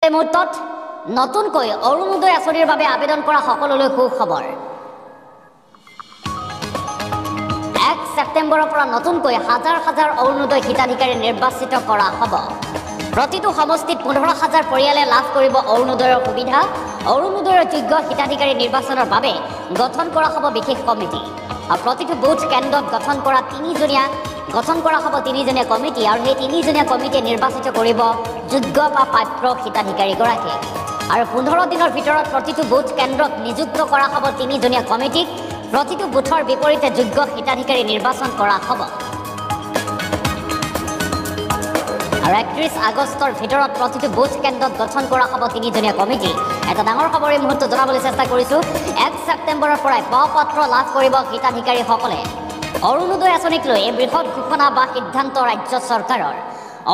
এই মুহূৰ্তত নতুনকৈ অৰুণোদয় আঁচনিৰ বাবে আবেদন কৰা সকলোলৈ সুখবৰ। 1 ছেপ্টেম্বৰৰ পৰা নতুনকৈ হাজাৰ হাজাৰ অৰুণোদয় হিতাধিকাৰী নিৰ্বাচিত কৰা হ'ব। প্ৰতিটো সমষ্টিত 15,000 পৰিয়ালে লাভ কৰিব অৰুণোদয়ৰ সুবিধা। অৰুণোদয়ৰ যোগ্য হিতাধিকাৰী নিৰ্বাচনৰ বাবে গঠন কৰা হ'ব বিশেষ কমিটি। আৰু প্ৰতিটো বুথ কেন্দ্ৰত গঠন কৰা হ'ব তিনিজনীয়া কমিটি, আৰু সেই তিনিজনীয়া কমিটিয়ে নিৰ্বাচিত কৰিব যোগ্য বা পাত্ৰ হিতাধিকাৰীগৰাকীক। আৰু 15 দিনৰ ভিতৰত প্ৰতিটো বুথ কেন্দ্ৰত নিযুক্ত কৰা হ'ব তিনিজনীয়া কমিটিক। প্ৰতিটো বুথৰ বিপৰীতে যোগ্য হিতাধিকাৰী নিৰ্বাচন কৰা হ'ব। আৰু 31 আগষ্টৰ ভিতৰত প্ৰতিটো বুথ কেন্দ্ৰত গঠন কৰা হ'ব তিনিজনীয়া কমিটি। এটা ডাঙৰ খবৰ এই মুহূৰ্তত জনাবলৈ চেষ্টা কৰিছোঁ। 1 ছেপ্টেম্বৰৰ পৰাই প্ৰ-পত্ৰ লাভ কৰিব হিতাধিকাৰীসকলে। অৰুণোদয় আঁচনিক লৈ এই বৃহৎ ঘোষণা বা সিদ্ধান্ত ৰাজ্য চৰকাৰৰ।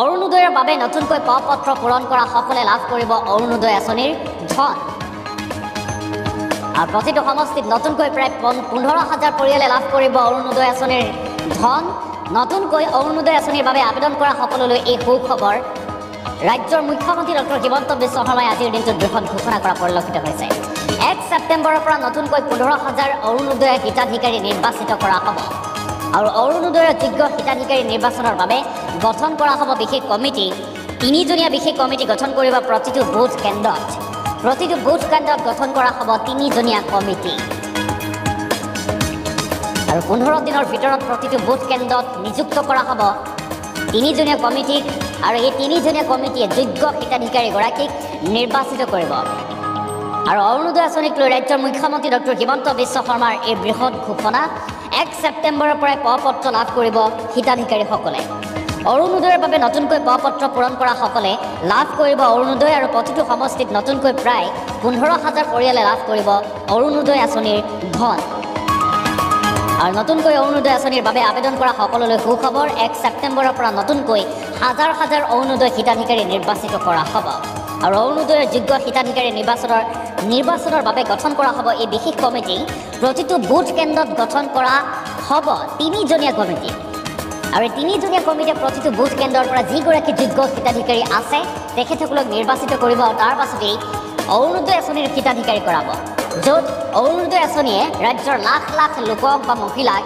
অৰুণোদয়ৰ বাবে নতুনকৈ প্ৰ-পত্ৰ পূৰণ কৰা সকলে লাভ কৰিব অৰুণোদয় আঁচনিৰ ধন। আৰু প্ৰতিটো সমষ্টিত নতুনকৈ প্ৰায় 15,000 পৰিয়ালে লাভ কৰিব অৰুণোদয় আঁচনিৰ ধন। নতুনকৈ অৰুণোদয় আঁচনিৰ বাবে আবেদন কৰা সকলোলৈ এই সুখবৰ। ৰাজ্যৰ মুখ্যমন্ত্ৰী ডক্টৰ হিমন্ত বিশ্ব শৰ্মাই আজিৰ দিনটোত বৃহৎ ঘোষণা কৰা পৰিলক্ষিত হৈছে। 1 ছেপ্টেম্বৰৰ পৰা নতুনকৈ 15,000 অৰুণোদয় হিতাধিকাৰী নিৰ্বাচিত কৰা হ'ব। আৰু অৰুণোদয়ৰ যোগ্য হিতাধিকাৰী নিৰ্বাচনৰ বাবে গঠন কৰা হ'ব বিশেষ কমিটি। তিনিজনীয়া বিশেষ কমিটি গঠন কৰিব প্ৰতিটো বুথ কেন্দ্ৰত। প্ৰতিটো বুথ কেন্দ্ৰত গঠন কৰা হ'ব তিনিজনীয়া কমিটি। আৰু 15 দিনৰ ভিতৰত প্ৰতিটো বুথ কেন্দ্ৰত নিযুক্ত কৰা হ'ব তিনিজনীয়া কমিটিক, আৰু এই তিনিজনীয়া কমিটিয়ে যোগ্য হিতাধিকাৰীগৰাকীক নিৰ্বাচিত কৰিব। আৰু অৰুণোদয় আঁচনিক লৈ ৰাজ্যৰ মুখ্যমন্ত্ৰী ডক্টৰ হিমন্ত বিশ্ব শৰ্মাৰ এই বৃহৎ ঘোষণা। 1 ছেপ্টেম্বৰৰ পৰাই প্ৰ-পত্ৰ লাভ কৰিব হিতাধিকাৰীসকলে। অৰুণোদয়ৰ বাবে নতুনকৈ প্ৰ-পত্ৰ পূৰণ কৰা সকলে লাভ কৰিব অৰুণোদয়, আৰু প্ৰতিটো সমষ্টিত নতুনকৈ প্ৰায় 15,000 পৰিয়ালে লাভ কৰিব অৰুণোদয় আঁচনিৰ ধন। আৰু নতুনকৈ অৰুণোদয় আঁচনিৰ বাবে আবেদন কৰা সকলোলৈ সুখবৰ। 1 ছেপ্টেম্বৰৰ পৰা নতুনকৈ হাজাৰ হাজাৰ অৰুণোদয় হিতাধিকাৰী নিৰ্বাচিত কৰা হ'ব। আৰু অৰুণোদয়ৰ যোগ্য হিতাধিকাৰী নিৰ্বাচনৰ বাবে গঠন কৰা হ'ব এই বিশেষ কমিটি। প্ৰতিটো বুথ কেন্দ্ৰত গঠন কৰা হ'ব তিনিজনীয়া কমিটি। আৰু এই তিনিজনীয়া কমিটিয়ে প্ৰতিটো বুথ কেন্দ্ৰৰ পৰা যিগৰাকী যোগ্য হিতাধিকাৰী আছে তেখেতসকলক নিৰ্বাচিত কৰিব। আৰু তাৰ পাছতেই অৰুণোদয় আঁচনিৰ হিতাধিকাৰী কৰাব, য'ত অৰুণোদয় আঁচনিয়ে ৰাজ্যৰ লাখ লাখ লোকক বা মহিলাক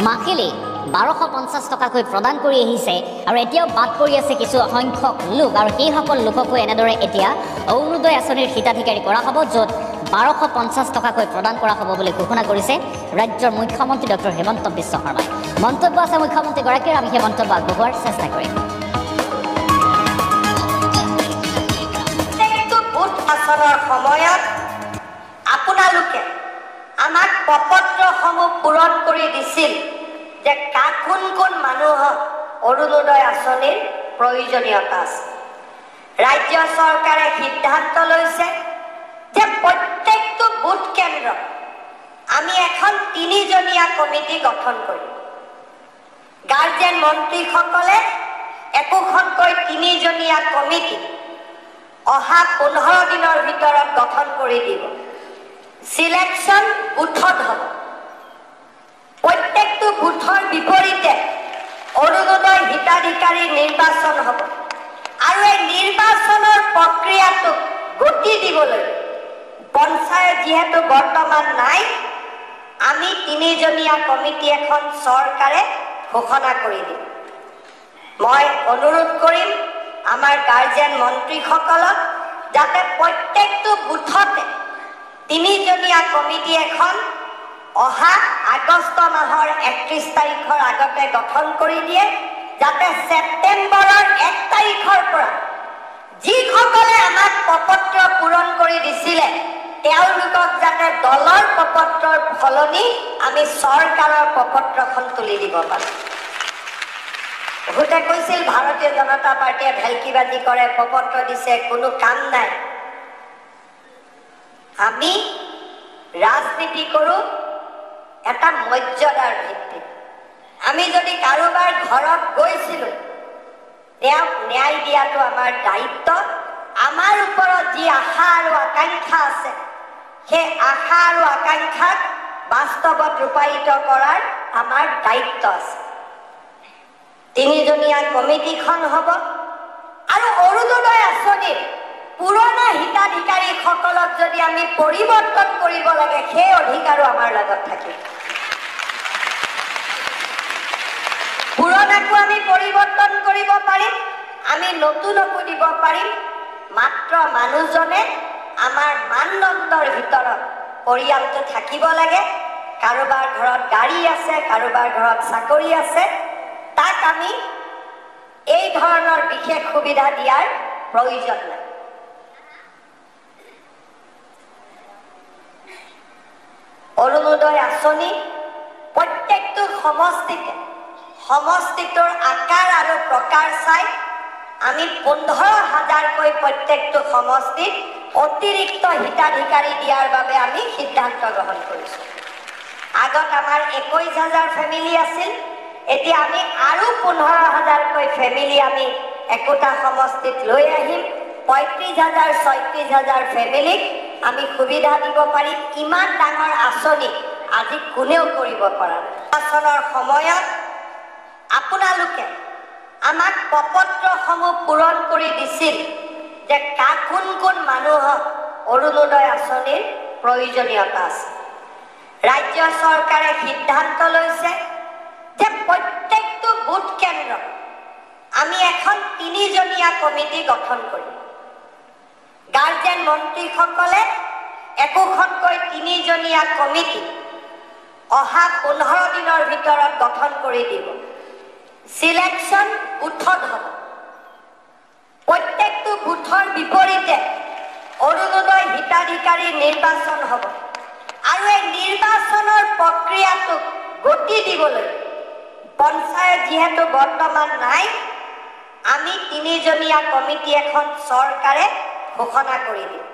মাহিলী 1250 টকাকৈ প্ৰদান কৰি আহিছে। আৰু এতিয়াও বাদ পৰি আছে কিছু সংখ্যক লোক, আৰু সেইসকল লোককো এনেদৰে এতিয়া অৰুণোদয় আঁচনিৰ হিতাধিকাৰী কৰা হ'ব, য'ত 1250 টকাকৈ প্ৰদান কৰা হ'ব বুলি ঘোষণা কৰিছে ৰাজ্যৰ মুখ্যমন্ত্ৰী ডক্টৰ হিমন্ত বিশ্ব শৰ্মাই। মন্তব্য আছে মুখ্যমন্ত্ৰীগৰাকীৰ, আমি সেই মন্তব্য আগবঢ়োৱাৰ চেষ্টা কৰিম। সময়ত আপোনালোকে আমাক প্ৰ-পত্ৰসমূহ পূৰণ কৰি দিছিল যে কোন কোন মানুহক অৰুণোদয় আঁচনিৰ প্ৰয়োজনীয়তা আছে। ৰাজ্য চৰকাৰে সিদ্ধান্ত লৈছে যে প্ৰত্যেকটো বুথ কেন্দ্ৰত আমি এখন তিনিজনীয়া কমিটি গঠন কৰিম। গাৰ্জেন মন্ত্ৰীসকলে একোখনকৈ তিনিজনীয়া কমিটি অহা 15 দিনৰ ভিতৰত গঠন কৰি দিব। চিলেকশ্যন বুথত হ'ব। প্ৰত্যেকটো বুথৰ বিপৰীতে অৰুণোদয় হিতাধিকাৰী নিৰ্বাচন হ'ব। আৰু এই নিৰ্বাচনৰ প্ৰক্ৰিয়াটোক গতি দিবলৈ পঞ্চায়ত যিহেতু বৰ্তমান নাই, আমি তিনিজনীয়া কমিটি এখন চৰকাৰে ঘোষণা কৰি দিম। মই অনুৰোধ কৰিম আমাৰ গাৰ্জেন মন্ত্ৰীসকলক যাতে প্ৰত্যেকটো বুথতে তিনিজনীয়া কমিটি এখন অহা আগষ্ট মাহৰ 31 তাৰিখৰ আগতে গঠন কৰি দিয়ে, যাতে ছেপ্টেম্বৰৰ 1 তাৰিখৰ পৰা যিসকলে আমাক প্ৰ-পত্ৰ পূৰণ কৰি দিছিলে তেওঁলোকক যাতে দলৰ প্ৰ-পত্ৰৰ সলনি আমি চৰকাৰৰ প্ৰ-পত্ৰখন তুলি দিব পাৰোঁ। বহুতে কৈছিল ভাৰতীয় জনতা পাৰ্টীয়ে ভেলকিবাজি কৰে, প্ৰ-পত্ৰ দিছে, কোনো কাম নাই। আমি ৰাজনীতি কৰোঁ এটা মৰ্যাদাৰ ভিত্তিত। আমি যদি কাৰোবাৰ ঘৰত গৈছিলোঁ তেওঁক ন্যায় দিয়াটো আমাৰ দায়িত্ব। আমাৰ ওপৰত যি আশা আৰু আকাংক্ষা আছে সেই আশা আৰু আকাংক্ষাক বাস্তৱত ৰূপায়িত কৰাৰ আমাৰ দায়িত্ব আছে। তিনিজনীয়া কমিটিখন হ'ব। আৰু অৰুণোদয় আঁচনিৰ পুৰ আমি পৰিৱৰ্তন কৰিব লাগে সেই অধিকাৰো আমাৰ লগত থাকিব। পুৰণাকো আমি পৰিৱৰ্তন কৰিব পাৰিম, আমি নতুনকো দিব পাৰিম, মাত্ৰ মানুহজনে আমাৰ মানদণ্ডৰ ভিতৰত পৰিয়ালটো থাকিব লাগে। কাৰোবাৰ ঘৰত গাড়ী আছে, কাৰোবাৰ ঘৰত চাকৰি আছে, তাক আমি এই ধৰণৰ বিশেষ সুবিধা দিয়াৰ প্ৰয়োজন নাই। অৰুণোদয় আঁচনি প্ৰত্যেকটো সমষ্টিতে সমষ্টিটোৰ আকাৰ আৰু প্ৰকাৰ চাই আমি 15,000কৈ প্ৰত্যেকটো সমষ্টিত অতিৰিক্ত হিতাধিকাৰী দিয়াৰ বাবে আমি সিদ্ধান্ত গ্ৰহণ কৰিছোঁ। আগত আমাৰ 21,000 ফেমিলি আছিল, এতিয়া আমি আৰু 15,000কৈ ফেমিলি আমি একোটা সমষ্টিত লৈ আহিম। 35,000 36,000 ফেমিলিক আমি সুবিধা দিব পাৰিম। ইমান ডাঙৰ আঁচনি আজি কোনেও কৰিব পৰা নাই। নিৰ্বাচনৰ সময়ত আপোনালোকে আমাক প্ৰপত্ৰসমূহ পূৰণ কৰি দিছিল যে কোন কোন মানুহক অৰুণোদয় আঁচনিৰ প্ৰয়োজনীয়তা আছে। ৰাজ্য চৰকাৰে সিদ্ধান্ত লৈছে যে প্ৰত্যেকটো বুথ কেন্দ্ৰত আমি এখন 3জনীয়া কমিটি গঠন কৰিম। গাৰ্জেন মন্ত্ৰীসকলে একোখনকৈ 3জনীয়া কমিটি অহা 15 দিনৰ ভিতৰত গঠন কৰি দিব। সিলেকশন বুথত হ'ব। প্ৰত্যেকটো বুথৰ বিপৰীতে অৰুণোদয় হিতাধিকাৰী নিৰ্বাচন হ'ব আৰু এই নিৰ্বাচনৰ প্ৰক্ৰিয়াটোক গতি দিবলৈ পঞ্চায়ত যিহেতু বৰ্তমান নাই, আমি 3জনীয়া কমিটি এখন চৰকাৰে ঘোষণা কৰি দিম।